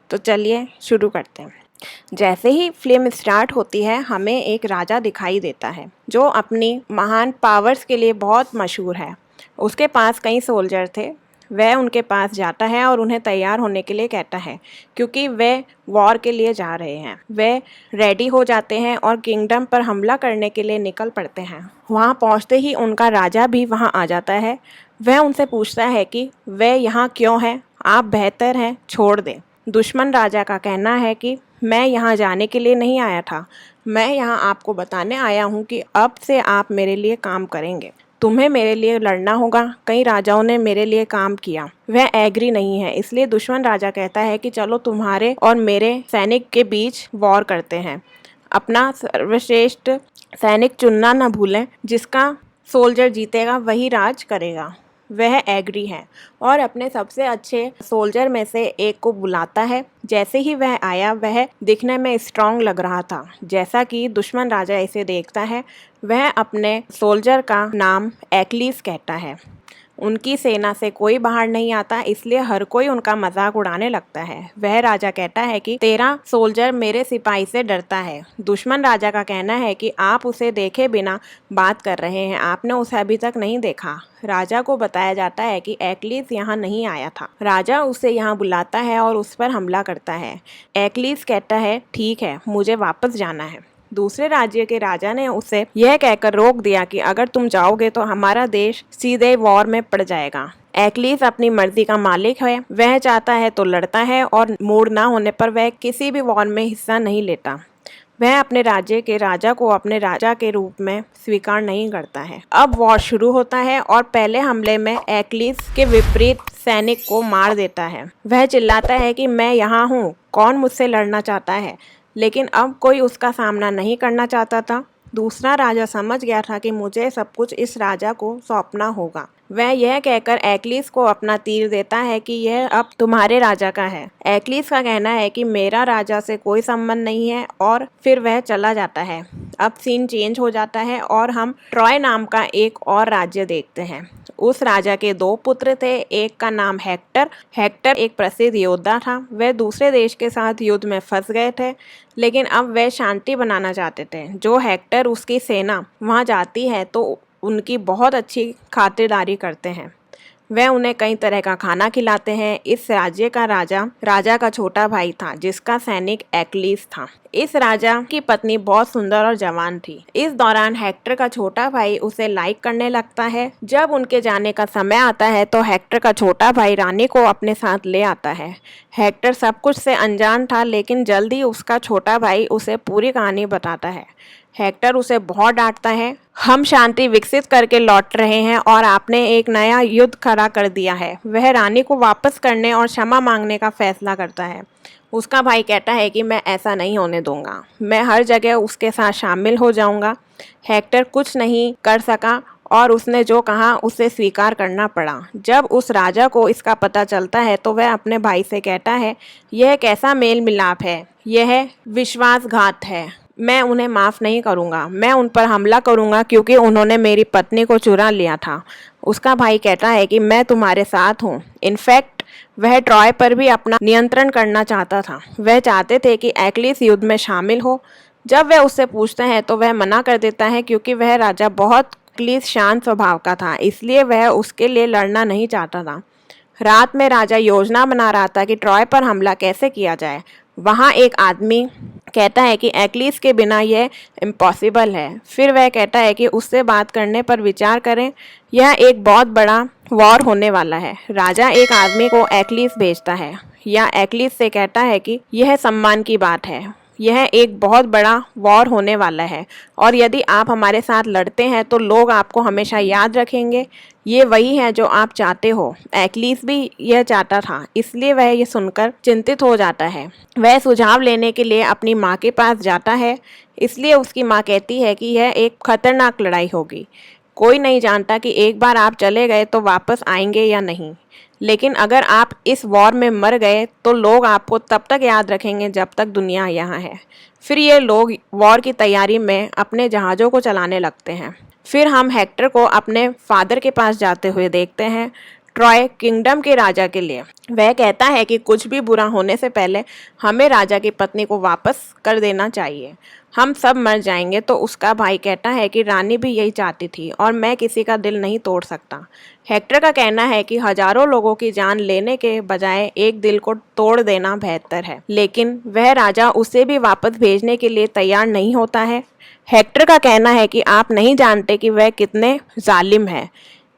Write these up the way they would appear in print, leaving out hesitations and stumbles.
तो चलिए शुरू करते हैं। जैसे ही फिल्म स्टार्ट होती है हमें एक राजा दिखाई देता है जो अपनी महान पावर्स के लिए बहुत मशहूर है। उसके पास कई सोल्जर थे। वह उनके पास जाता है और उन्हें तैयार होने के लिए कहता है क्योंकि वे वॉर के लिए जा रहे हैं। वे रेडी हो जाते हैं और किंगडम पर हमला करने के लिए निकल पड़ते हैं। वहाँ पहुँचते ही उनका राजा भी वहाँ आ जाता है। वह उनसे पूछता है कि वे यहाँ क्यों हैं, आप बेहतर हैं छोड़ दें। दुश्मन राजा का कहना है कि मैं यहाँ जाने के लिए नहीं आया था, मैं यहाँ आपको बताने आया हूँ कि अब से आप मेरे लिए काम करेंगे, तुम्हें मेरे लिए लड़ना होगा। कई राजाओं ने मेरे लिए काम किया। वह एग्री नहीं है, इसलिए दुश्मन राजा कहता है कि चलो तुम्हारे और मेरे सैनिक के बीच वॉर करते हैं। अपना सर्वश्रेष्ठ सैनिक चुनना न भूलें, जिसका सोल्जर जीतेगा वही राज करेगा। वह एग्री है और अपने सबसे अच्छे सोल्जर में से एक को बुलाता है। जैसे ही वह आया वह दिखने में स्ट्रांग लग रहा था। जैसा कि दुश्मन राजा इसे देखता है, वह अपने सोल्जर का नाम एक्लीस कहता है। उनकी सेना से कोई बाहर नहीं आता, इसलिए हर कोई उनका मजाक उड़ाने लगता है। वह राजा कहता है कि तेरा सोल्जर मेरे सिपाही से डरता है। दुश्मन राजा का कहना है कि आप उसे देखे बिना बात कर रहे हैं, आपने उसे अभी तक नहीं देखा। राजा को बताया जाता है कि एक्लीस यहाँ नहीं आया था। राजा उसे यहाँ बुलाता है और उस पर हमला करता है। एक्लीस कहता है ठीक है, मुझे वापस जाना है। दूसरे राज्य के राजा ने उसे यह कहकर रोक दिया कि अगर तुम जाओगे तो हमारा देश सीधे वॉर में पड़ जाएगा। एक्लीस अपनी मर्जी का मालिक है, वह चाहता है तो लड़ता है और मूड ना होने पर वह किसी भी वॉर में हिस्सा नहीं लेता। वह अपने राज्य के राजा को अपने राजा के रूप में स्वीकार नहीं करता है। अब वॉर शुरू होता है और पहले हमले में एक्लीस के विपरीत सैनिक को मार देता है। वह चिल्लाता है कि मैं यहाँ हूँ, कौन मुझसे लड़ना चाहता है, लेकिन अब कोई उसका सामना नहीं करना चाहता था। दूसरा राजा समझ गया था कि मुझे सब कुछ इस राजा को सौंपना होगा। वह यह कहकर एक्लीस को अपना तीर देता है कि यह अब तुम्हारे राजा का है। एक्लीस का कहना है कि मेरा राजा से कोई संबंध नहीं है और फिर वह चला जाता है। अब सीन चेंज हो जाता है और हम ट्रॉय नाम का एक और राज्य देखते हैं। उस राजा के दो पुत्र थे, एक का नाम हेक्टर। हेक्टर एक प्रसिद्ध योद्धा था। वह दूसरे देश के साथ युद्ध में फंस गए थे, लेकिन अब वह शांति बनाना चाहते थे। जो हेक्टर उसकी सेना वहां जाती है तो उनकी बहुत अच्छी खातिरदारी करते हैं। वह उन्हें कई तरह का खाना खिलाते हैं। इस राज्य का राजा का छोटा भाई था, जिसका सैनिक एक्लीस था। इस राजा की पत्नी बहुत सुंदर और जवान थी। इस दौरान हेक्टर का छोटा भाई उसे लाइक करने लगता है। जब उनके जाने का समय आता है तो हेक्टर का छोटा भाई रानी को अपने साथ ले आता है। हेक्टर सब कुछ से अनजान था, लेकिन जल्द ही उसका छोटा भाई उसे पूरी कहानी बताता है। हेक्टर उसे बहुत डांटता है। हम शांति विकसित करके लौट रहे हैं और आपने एक नया युद्ध खड़ा कर दिया है। वह रानी को वापस करने और क्षमा मांगने का फैसला करता है। उसका भाई कहता है कि मैं ऐसा नहीं होने दूंगा, मैं हर जगह उसके साथ शामिल हो जाऊंगा। हेक्टर कुछ नहीं कर सका और उसने जो कहा उसे स्वीकार करना पड़ा। जब उस राजा को इसका पता चलता है तो वह अपने भाई से कहता है, यह कैसा मेल मिलाप है, यह विश्वासघात है। मैं उन्हें माफ़ नहीं करूँगा, मैं उन पर हमला करूँगा क्योंकि उन्होंने मेरी पत्नी को चुरा लिया था। उसका भाई कहता है कि मैं तुम्हारे साथ हूँ। इनफैक्ट वह ट्रॉय पर भी अपना नियंत्रण करना चाहता था। वह चाहते थे कि एक्लीस युद्ध में शामिल हो। जब वह उससे पूछते हैं तो वह मना कर देता है क्योंकि वह राजा बहुत शांत स्वभाव का था, इसलिए वह उसके लिए लड़ना नहीं चाहता था। रात में राजा योजना बना रहा था कि ट्रॉय पर हमला कैसे किया जाए। वहाँ एक आदमी कहता है कि एक्लीस के बिना यह इम्पॉसिबल है। फिर वह कहता है कि उससे बात करने पर विचार करें, यह एक बहुत बड़ा वॉर होने वाला है। राजा एक आदमी को एक्लीस भेजता है या एक्लीस से कहता है कि यह सम्मान की बात है, यह एक बहुत बड़ा वॉर होने वाला है और यदि आप हमारे साथ लड़ते हैं तो लोग आपको हमेशा याद रखेंगे। ये वही है जो आप चाहते हो। एक्लीस भी यह चाहता था, इसलिए वह ये सुनकर चिंतित हो जाता है। वह सुझाव लेने के लिए अपनी माँ के पास जाता है, इसलिए उसकी माँ कहती है कि यह एक खतरनाक लड़ाई होगी। कोई नहीं जानता कि एक बार आप चले गए तो वापस आएंगे या नहीं, लेकिन अगर आप इस वॉर में मर गए तो लोग आपको तब तक याद रखेंगे जब तक दुनिया यहाँ है। फिर ये लोग वॉर की तैयारी में अपने जहाज़ों को चलाने लगते हैं। फिर हम हेक्टर को अपने फादर के पास जाते हुए देखते हैं। ट्रॉय किंगडम के राजा के लिए। वह कहता है कि कुछ भी बुरा होने से पहले हमें राजा की पत्नी को वापस कर देना चाहिए, हम सब मर जाएंगे। तो उसका भाई कहता है कि रानी भी यही चाहती थी और मैं किसी का दिल नहीं तोड़ सकता। हेक्टर का कहना है कि हजारों लोगों की जान लेने के बजाय एक दिल को तोड़ देना बेहतर है, लेकिन वह राजा उसे भी वापस भेजने के लिए तैयार नहीं होता है। हेक्टर का कहना है कि आप नहीं जानते कि वह कितने जालिम है।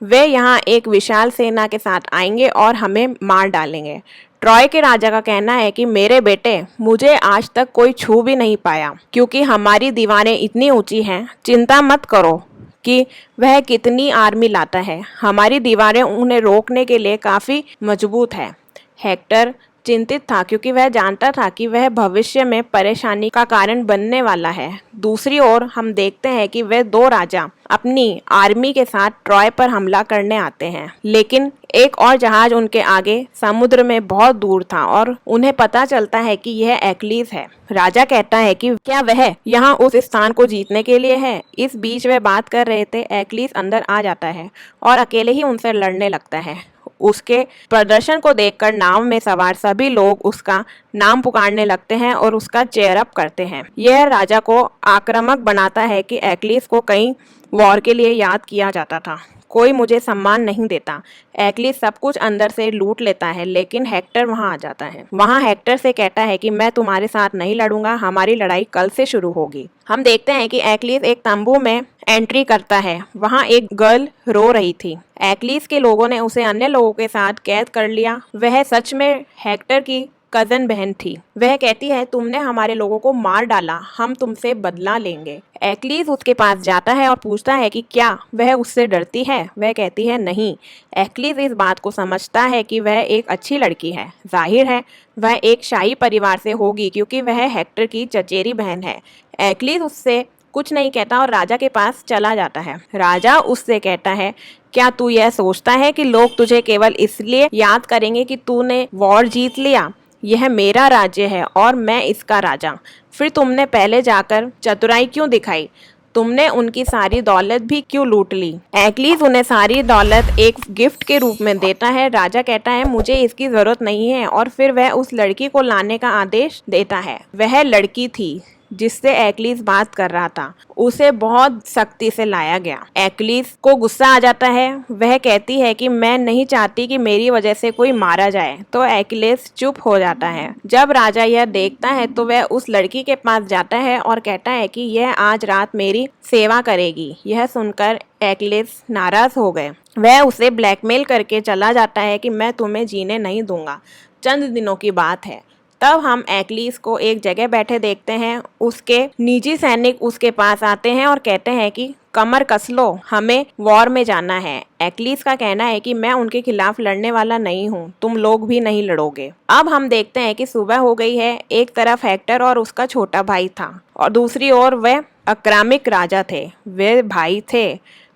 वे यहाँ एक विशाल सेना के साथ आएंगे और हमें मार डालेंगे। ट्रॉय के राजा का कहना है कि मेरे बेटे, मुझे आज तक कोई छू भी नहीं पाया क्योंकि हमारी दीवारें इतनी ऊंची हैं। चिंता मत करो कि वह कितनी आर्मी लाता है, हमारी दीवारें उन्हें रोकने के लिए काफ़ी मजबूत है। हेक्टर चिंतित था क्योंकि वह जानता था कि वह भविष्य में परेशानी का कारण बनने वाला है। दूसरी ओर हम देखते हैं कि वे दो राजा अपनी आर्मी के साथ ट्रॉय पर हमला करने आते हैं, लेकिन एक और जहाज उनके आगे समुद्र में बहुत दूर था और उन्हें पता चलता है कि यह एक्लीस है। राजा कहता है कि क्या वह यहाँ उस स्थान को जीतने के लिए है। इस बीच वे बात कर रहे थे, एक्लीस अंदर आ जाता है और अकेले ही उनसे लड़ने लगता है। उसके प्रदर्शन को देखकर नाव में सवार सभी लोग उसका नाम पुकारने लगते हैं और उसका चेयर अप करते हैं। यह राजा को आक्रामक बनाता है कि एक्लीस को कई वॉर के लिए याद किया जाता था। कोई मुझे सम्मान नहीं देता। एक्लीस सब कुछ अंदर से लूट लेता है, लेकिन हेक्टर वहां आ जाता है। वहां हेक्टर से कहता है कि मैं तुम्हारे साथ नहीं लड़ूंगा, हमारी लड़ाई कल से शुरू होगी। हम देखते हैं कि एक्लीस एक तंबू में एंट्री करता है। वहां एक गर्ल रो रही थी। एक्लीस के लोगों ने उसे अन्य लोगों के साथ कैद कर लिया। वह सच में हेक्टर की कजन बहन थी। वह कहती है, तुमने हमारे लोगों को मार डाला, हम तुमसे बदला लेंगे। एक्लीस उसके पास जाता है और पूछता है कि क्या वह उससे डरती है। वह कहती है नहीं। एक्लीस इस बात को समझता है कि वह एक अच्छी लड़की है। जाहिर है वह एक शाही परिवार से होगी क्योंकि वह हेक्टर की चचेरी बहन है। एक्लीस उससे कुछ नहीं कहता और राजा के पास चला जाता है। राजा उससे कहता है, क्या तू यह सोचता है कि लोग तुझे केवल इसलिए याद करेंगे कि तूने वॉर जीत लिया? यह मेरा राज्य है और मैं इसका राजा। फिर तुमने पहले जाकर चतुराई क्यों दिखाई? तुमने उनकी सारी दौलत भी क्यों लूट ली? एक्लीस उन्हें सारी दौलत एक गिफ्ट के रूप में देता है। राजा कहता है, मुझे इसकी जरूरत नहीं है और फिर वह उस लड़की को लाने का आदेश देता है। वह लड़की थी जिससे एक्लीस बात कर रहा था, उसे बहुत सख्ती से लाया गया। एक्लीस को गुस्सा आ जाता है। वह कहती है कि मैं नहीं चाहती कि मेरी वजह से कोई मारा जाए। तो एक्लीस चुप हो जाता है। जब राजा यह देखता है तो वह उस लड़की के पास जाता है और कहता है कि यह आज रात मेरी सेवा करेगी। यह सुनकर एक्लीस नाराज हो गए। वह उसे ब्लैकमेल करके चला जाता है कि मैं तुम्हें जीने नहीं दूंगा, चंद दिनों की बात है। तब हम एक्लीस को एक जगह बैठे देखते हैं। उसके निजी सैनिक उसके पास आते हैं और कहते हैं कि कमर कस लो, हमें वॉर में जाना है। एक्लीस का कहना है कि मैं उनके खिलाफ लड़ने वाला नहीं हूँ, तुम लोग भी नहीं लड़ोगे। अब हम देखते हैं कि सुबह हो गई है। एक तरफ हेक्टर और उसका छोटा भाई था और दूसरी ओर वह आक्रामक राजा थे। वे भाई थे।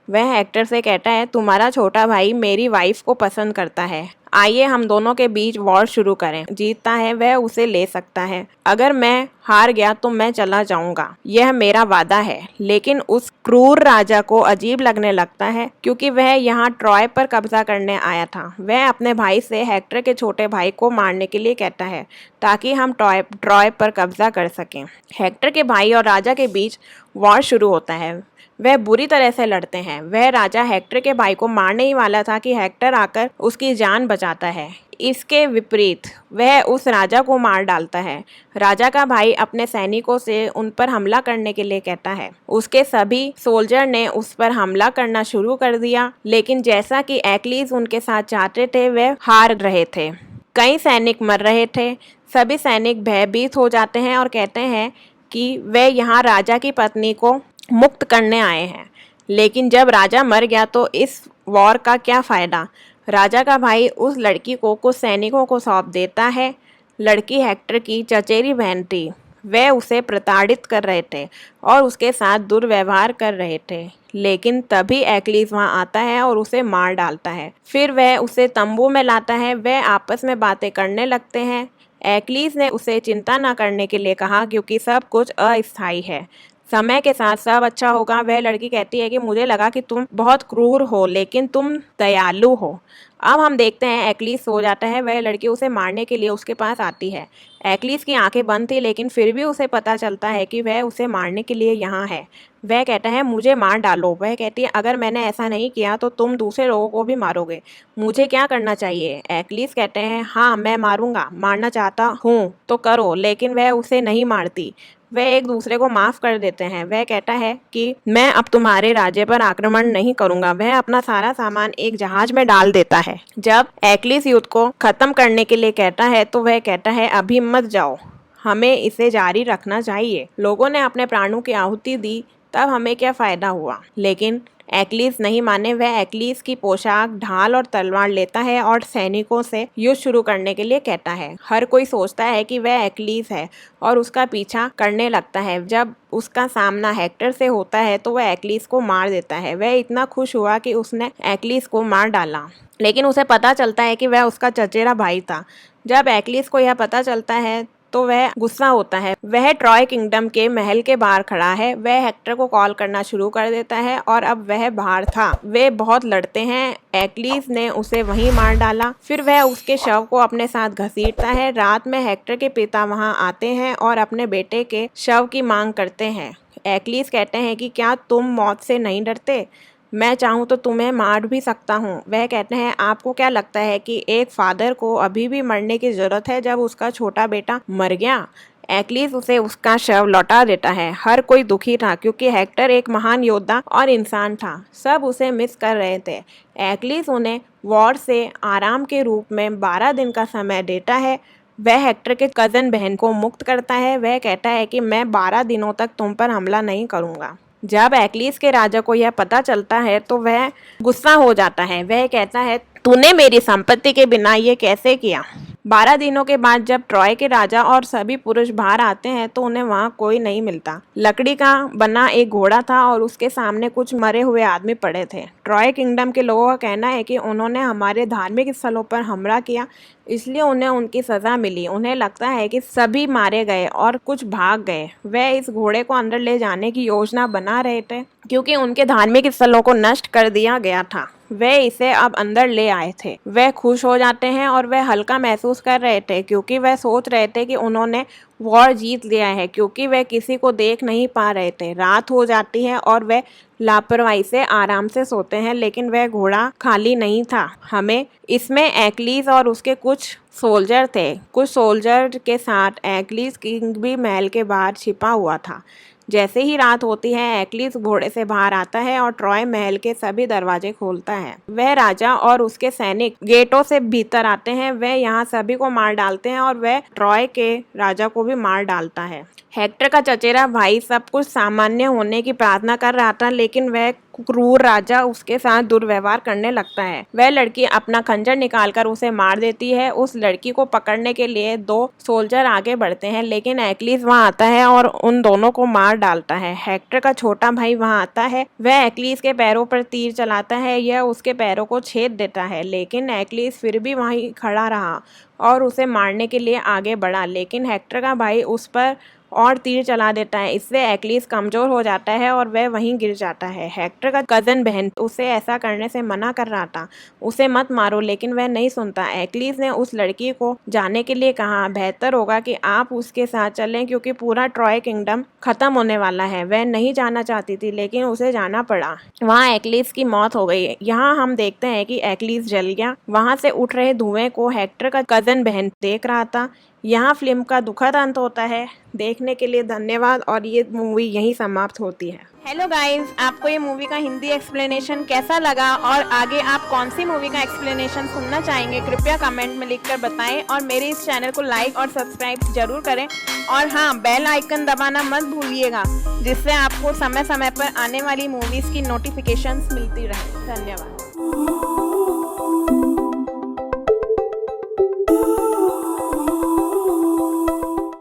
वह हेक्टर से कहता है, तुम्हारा छोटा भाई मेरी वाइफ को पसंद करता है, आइए हम दोनों के बीच वॉर शुरू करें। जीतता है वह उसे ले सकता है, अगर मैं हार गया तो मैं चला जाऊंगा, यह मेरा वादा है। लेकिन उस क्रूर राजा को अजीब लगने लगता है क्योंकि वह यहाँ ट्रॉय पर कब्जा करने आया था। वह अपने भाई से हेक्टर के छोटे भाई को मारने के लिए कहता है ताकि हम ट्रॉय पर कब्जा कर सकें। हेक्टर के भाई और राजा के बीच वॉर शुरू होता है। वह बुरी तरह से लड़ते हैं। वह राजा हेक्टर के भाई को मारने ही वाला था कि हेक्टर आकर उसकी जान बचाता है। इसके विपरीत वह उस राजा को मार डालता है। राजा का भाई अपने सैनिकों से उन पर हमला करने के लिए कहता है। उसके सभी सोल्जर ने उस पर हमला करना शुरू कर दिया, लेकिन जैसा कि एक्लीस उनके साथ चाहते थे वह हार रहे थे। कई सैनिक मर रहे थे। सभी सैनिक भयभीत हो जाते हैं और कहते हैं कि वे यहाँ राजा की पत्नी को मुक्त करने आए हैं। लेकिन जब राजा मर गया तो इस वॉर का क्या फ़ायदा? राजा का भाई उस लड़की को कुछ सैनिकों को सौंप देता है। लड़की हेक्टर की चचेरी बहन थी। वे उसे प्रताड़ित कर रहे थे और उसके साथ दुर्व्यवहार कर रहे थे। लेकिन तभी एक्लीस वहां आता है और उसे मार डालता है। फिर वह उसे तंबू में लाता है। वे आपस में बातें करने लगते हैं। एक्लीस ने उसे चिंता न करने के लिए कहा क्योंकि सब कुछ अस्थायी है। समय के साथ सब अच्छा होगा। वह लड़की कहती है कि मुझे लगा कि तुम बहुत क्रूर हो लेकिन तुम दयालु हो। अब हम देखते हैं एक्लिस सो जाता है। वह लड़की उसे मारने के लिए उसके पास आती है। एक्लिस की आंखें बंद थी लेकिन फिर भी उसे पता चलता है कि वह उसे मारने के लिए यहाँ है। वह कहता है मुझे मार डालो। वह कहती है अगर मैंने ऐसा नहीं किया तो तुम दूसरे लोगों को भी मारोगे, मुझे क्या करना चाहिए? एक्लिस कहते हैं हाँ मैं मारूंगा, मारना चाहता हूँ तो करो। लेकिन वह उसे नहीं मारती। वे एक दूसरे को माफ कर देते हैं। वह कहता है कि मैं अब तुम्हारे राज्य पर आक्रमण नहीं करूंगा। वह अपना सारा सामान एक जहाज में डाल देता है। जब एक्लिस युद्ध को खत्म करने के लिए कहता है तो वह कहता है अभी मत जाओ, हमें इसे जारी रखना चाहिए। लोगों ने अपने प्राणों की आहुति दी, तब हमें क्या फायदा हुआ? लेकिन एक्लिस नहीं माने। वह एक्लिस की पोशाक, ढाल और तलवार लेता है और सैनिकों से युद्ध शुरू करने के लिए कहता है। हर कोई सोचता है कि वह एक्लिस है और उसका पीछा करने लगता है। जब उसका सामना हेक्टर से होता है तो वह एक्लिस को मार देता है। वह इतना खुश हुआ कि उसने एक्लिस को मार डाला, लेकिन उसे पता चलता है कि वह उसका चचेरा भाई था। जब एक्लिस को यह पता चलता है तो वह गुस्सा होता है। वह ट्रॉय किंगडम के महल के बाहर खड़ा है। वह हेक्टर को कॉल करना शुरू कर देता है और अब वह बाहर था। वे बहुत लड़ते हैं। एक्लिस ने उसे वहीं मार डाला। फिर वह उसके शव को अपने साथ घसीटता है। रात में हेक्टर के पिता वहां आते हैं और अपने बेटे के शव की मांग करते हैं। एक्लिस कहते हैं कि क्या तुम मौत से नहीं डरते? मैं चाहूँ तो तुम्हें मार भी सकता हूँ। वह कहते हैं आपको क्या लगता है कि एक फादर को अभी भी मरने की ज़रूरत है जब उसका छोटा बेटा मर गया? एक्लिस उसे उसका शव लौटा देता है। हर कोई दुखी था क्योंकि हेक्टर एक महान योद्धा और इंसान था। सब उसे मिस कर रहे थे। एक्लिस उन्हें वॉर से आराम के रूप में 12 दिन का समय देता है। वह हेक्टर के कज़न बहन को मुक्त करता है। वह कहता है कि मैं 12 दिनों तक तुम पर हमला नहीं करूँगा। जब एक्लिस के राजा को यह पता चलता है तो वह गुस्सा हो जाता है। वह कहता है तूने मेरी संपत्ति के बिना ये कैसे किया? 12 दिनों के बाद जब ट्रॉय के राजा और सभी पुरुष बाहर आते हैं तो उन्हें वहां कोई नहीं मिलता। लकड़ी का बना एक घोड़ा था और उसके सामने कुछ मरे हुए आदमी पड़े थे। ट्रॉय किंगडम के लोगों का कहना है कि उन्होंने हमारे धार्मिक स्थलों पर हमला किया, इसलिए उन्हें उनकी सजा मिली। उन्हें लगता है कि सभी मारे गए और कुछ भाग गए। वे इस घोड़े को अंदर ले जाने की योजना बना रहे थे क्योंकि उनके धार्मिक स्थलों को नष्ट कर दिया गया था। वे इसे अब अंदर ले आए थे। वे खुश हो जाते हैं और वे हल्का महसूस कर रहे थे क्योंकि वे सोच रहे थे कि उन्होंने वॉर जीत लिया है, क्योंकि वे किसी को देख नहीं पा रहे थे। रात हो जाती है और वे लापरवाही से आराम से सोते हैं, लेकिन वह घोड़ा खाली नहीं था। हमें इसमें एक्लिस और उसके कुछ सोल्जर थे। कुछ सोल्जर के साथ एक्लिस किंग भी महल के बाहर छिपा हुआ था। जैसे ही रात होती है एक्लिस घोड़े से बाहर आता है और ट्रॉय महल के सभी दरवाजे खोलता है। वह राजा और उसके सैनिक गेटों से भीतर आते हैं। वह यहाँ सभी को मार डालते हैं और वह ट्रॉय के राजा को भी मार डालता है। हेक्टर का चचेरा भाई सब कुछ सामान्य होने की प्रार्थना कर रहा था, लेकिन वह क्रूर राजा उसके साथ दुर्व्यवहार करने लगता है। वह लड़की अपना खंजर निकालकर उसे मार देती है। उस लड़की को पकड़ने के लिए 2 सोल्जर आगे बढ़ते हैं, लेकिन एक्लिस वहां आता है और उन दोनों को मार डालता है। हेक्टर का छोटा भाई वहां आता है। वह एक्लिस के पैरों पर तीर चलाता है। यह उसके पैरों को छेद देता है, लेकिन एक्लिस फिर भी वहीं खड़ा रहा और उसे मारने के लिए आगे बढ़ा, लेकिन हेक्टर का भाई उस पर और तीर चला देता है। इससे एक्लिस कमजोर हो जाता है और वह वहीं गिर जाता है। हेक्टर का कज़न बहन उसे ऐसा करने से मना कर रहा था, उसे मत मारो, लेकिन वह नहीं सुनता। एक्लिस ने उस लड़की को जाने के लिए कहा, बेहतर होगा कि आप उसके साथ चलें क्योंकि पूरा ट्रॉय किंगडम खत्म होने वाला है। वह नहीं जाना चाहती थी, लेकिन उसे जाना पड़ा। वहाँ एक्लिस की मौत हो गई। यहाँ हम देखते हैं कि एक्लिस जल गया। वहाँ से उठ रहे धुएं को हेक्टर का कज़न बहन देख रहा था। यहाँ फिल्म का दुखद अंत होता है। देखने के लिए धन्यवाद और ये मूवी यहीं समाप्त होती है। हेलो गाइस, आपको ये मूवी का हिंदी एक्सप्लेनेशन कैसा लगा और आगे आप कौन सी मूवी का एक्सप्लेनेशन सुनना चाहेंगे, कृपया कमेंट में लिखकर बताएं और मेरे इस चैनल को लाइक और सब्सक्राइब जरूर करें। और हाँ, बेल आइकन दबाना मत भूलिएगा, जिससे आपको समय समय पर आने वाली मूवीज़ की नोटिफिकेशंस मिलती रहे। धन्यवाद।